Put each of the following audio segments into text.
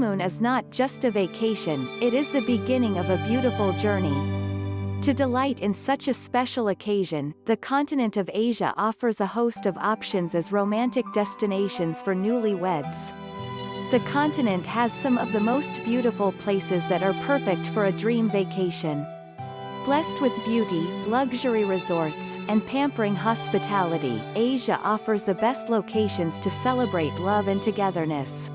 honeymoon is not just a vacation, it is the beginning of a beautiful journey. To delight in such a special occasion, the continent of Asia offers a host of options as romantic destinations for newlyweds. The continent has some of the most beautiful places that are perfect for a dream vacation. Blessed with beauty, luxury resorts, and pampering hospitality, Asia offers the best locations to celebrate love and togetherness.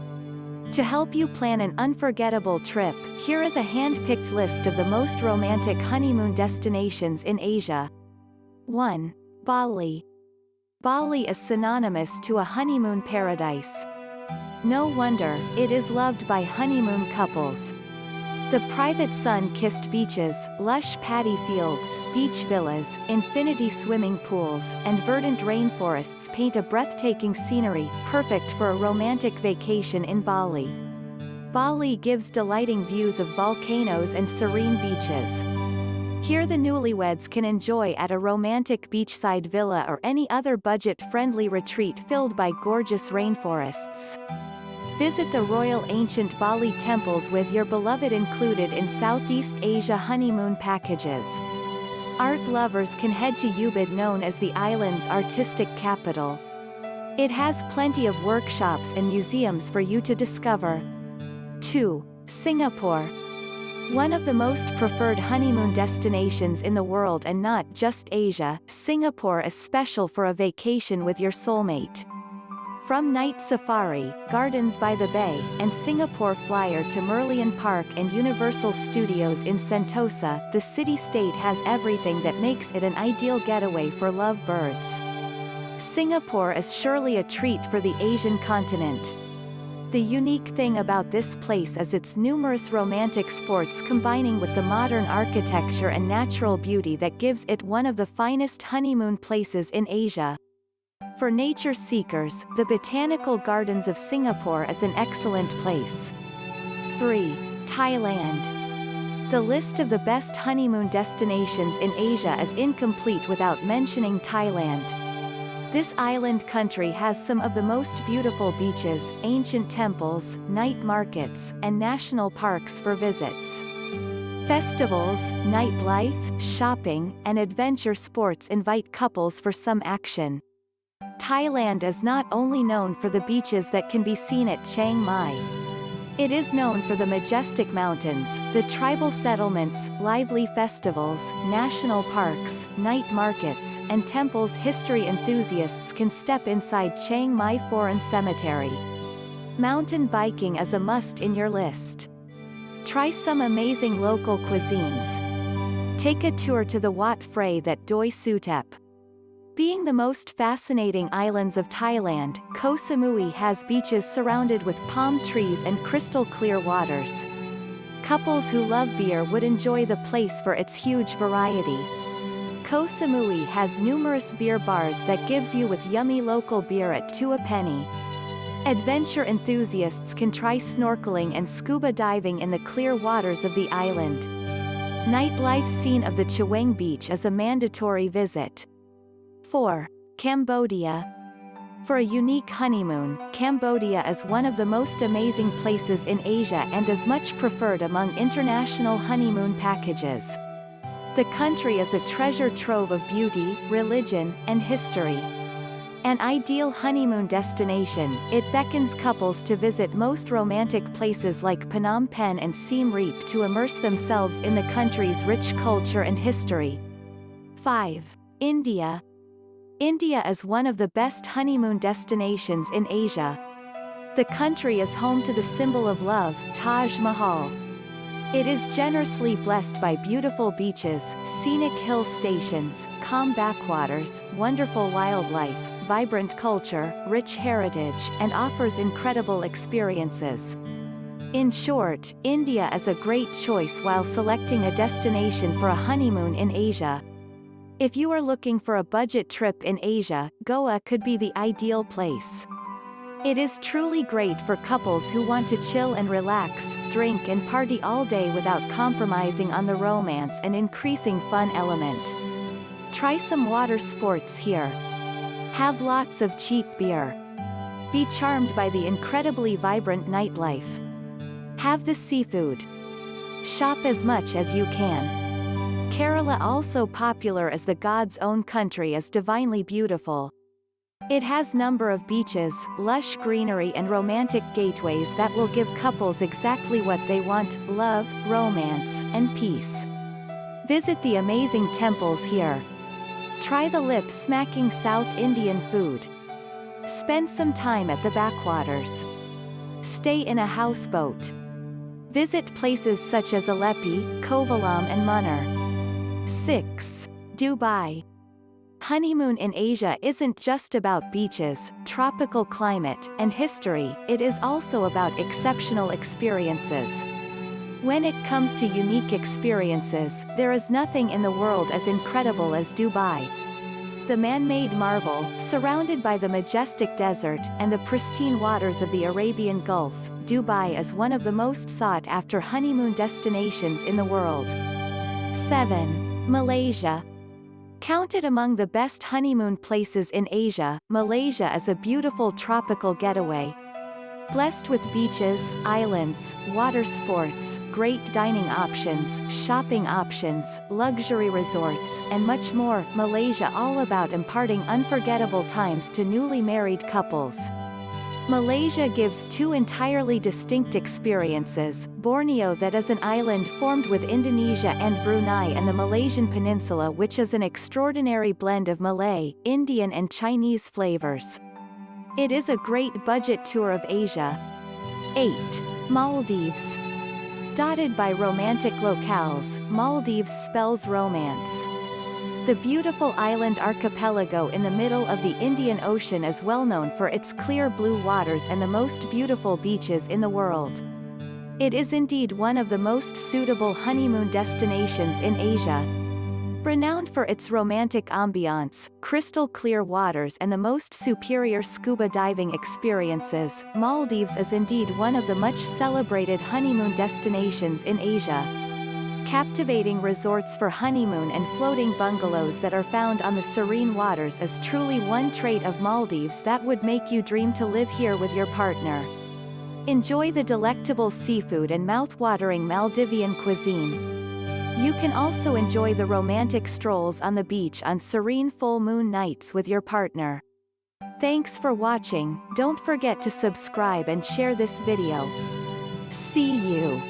To help you plan an unforgettable trip, here is a hand-picked list of the most romantic honeymoon destinations in Asia. 1. Bali. Bali is synonymous to a honeymoon paradise. No wonder, it is loved by honeymoon couples. The private sun-kissed beaches, lush paddy fields, beach villas, infinity swimming pools, and verdant rainforests paint a breathtaking scenery, perfect for a romantic vacation in Bali. Bali gives delighting views of volcanoes and serene beaches. Here the newlyweds can enjoy at a romantic beachside villa or any other budget-friendly retreat filled by gorgeous rainforests. Visit the royal ancient Bali temples with your beloved included in Southeast Asia honeymoon packages. Art lovers can head to Ubud, known as the island's artistic capital. It has plenty of workshops and museums for you to discover. 2. Singapore. One of the most preferred honeymoon destinations in the world and not just Asia, Singapore is special for a vacation with your soulmate. From night safari, gardens by the bay, and Singapore Flyer to Merlion Park and Universal Studios in Sentosa, the city-state has everything that makes it an ideal getaway for lovebirds. Singapore is surely a treat for the Asian continent. The unique thing about this place is its numerous romantic sports combining with the modern architecture and natural beauty that gives it one of the finest honeymoon places in Asia. For nature seekers, the Botanical Gardens of Singapore is an excellent place. 3. Thailand. The list of the best honeymoon destinations in Asia is incomplete without mentioning Thailand. This island country has some of the most beautiful beaches, ancient temples, night markets, and national parks for visits. Festivals, nightlife, shopping, and adventure sports invite couples for some action. Thailand is not only known for the beaches that can be seen at Chiang Mai. It is known for the majestic mountains, the tribal settlements, lively festivals, national parks, night markets, and temples. History enthusiasts can step inside Chiang Mai Foreign Cemetery. Mountain biking is a must in your list. Try some amazing local cuisines. Take a tour to the Wat Phra That Doi Suthep. Being the most fascinating islands of Thailand, Koh Samui has beaches surrounded with palm trees and crystal-clear waters. Couples who love beer would enjoy the place for its huge variety. Koh Samui has numerous beer bars that gives you with yummy local beer at 2 a penny. Adventure enthusiasts can try snorkeling and scuba diving in the clear waters of the island. Nightlife scene of the Chaweng Beach is a mandatory visit. 4. Cambodia. For a unique honeymoon, Cambodia is one of the most amazing places in Asia and is much preferred among international honeymoon packages. The country is a treasure trove of beauty, religion, and history. An ideal honeymoon destination, it beckons couples to visit most romantic places like Phnom Penh and Siem Reap to immerse themselves in the country's rich culture and history. 5. India. India is one of the best honeymoon destinations in Asia. The country is home to the symbol of love, Taj Mahal. It is generously blessed by beautiful beaches, scenic hill stations, calm backwaters, wonderful wildlife, vibrant culture, rich heritage, and offers incredible experiences. In short, India is a great choice while selecting a destination for a honeymoon in Asia. If you are looking for a budget trip in Asia, Goa could be the ideal place. It is truly great for couples who want to chill and relax, drink and party all day without compromising on the romance and increasing fun element. Try some water sports here. Have lots of cheap beer. Be charmed by the incredibly vibrant nightlife. Have the seafood. Shop as much as you can. Kerala, also popular as the God's own country, is divinely beautiful. It has number of beaches, lush greenery and romantic gateways that will give couples exactly what they want: love, romance, and peace. Visit the amazing temples here. Try the lip-smacking South Indian food. Spend some time at the backwaters. Stay in a houseboat. Visit places such as Aleppi, Kovalam and Munnar. 6. Dubai. Honeymoon in Asia isn't just about beaches, tropical climate, and history, it is also about exceptional experiences. When it comes to unique experiences, there is nothing in the world as incredible as Dubai. The man-made marvel, surrounded by the majestic desert, and the pristine waters of the Arabian Gulf, Dubai is one of the most sought-after honeymoon destinations in the world. 7. Malaysia. Counted among the best honeymoon places in Asia, Malaysia is a beautiful tropical getaway. Blessed with beaches, islands, water sports, great dining options, shopping options, luxury resorts, and much more, Malaysia all about imparting unforgettable times to newly married couples. Malaysia gives two entirely distinct experiences: Borneo, that is an island formed with Indonesia and Brunei, and the Malaysian Peninsula, which is an extraordinary blend of Malay, Indian and Chinese flavors. It is a great budget tour of Asia. 8. Maldives. Dotted by romantic locales, Maldives spells romance. The beautiful island archipelago in the middle of the Indian Ocean is well known for its clear blue waters and the most beautiful beaches in the world. It is indeed one of the most suitable honeymoon destinations in Asia. Renowned for its romantic ambiance, crystal clear waters and the most superior scuba diving experiences, Maldives is indeed one of the much celebrated honeymoon destinations in Asia. Captivating resorts for honeymoon and floating bungalows that are found on the serene waters is truly one trait of Maldives that would make you dream to live here with your partner. Enjoy the delectable seafood and mouth-watering Maldivian cuisine. You can also enjoy the romantic strolls on the beach on serene full moon nights with your partner. Thanks for watching. Don't forget to subscribe and share this video. See you.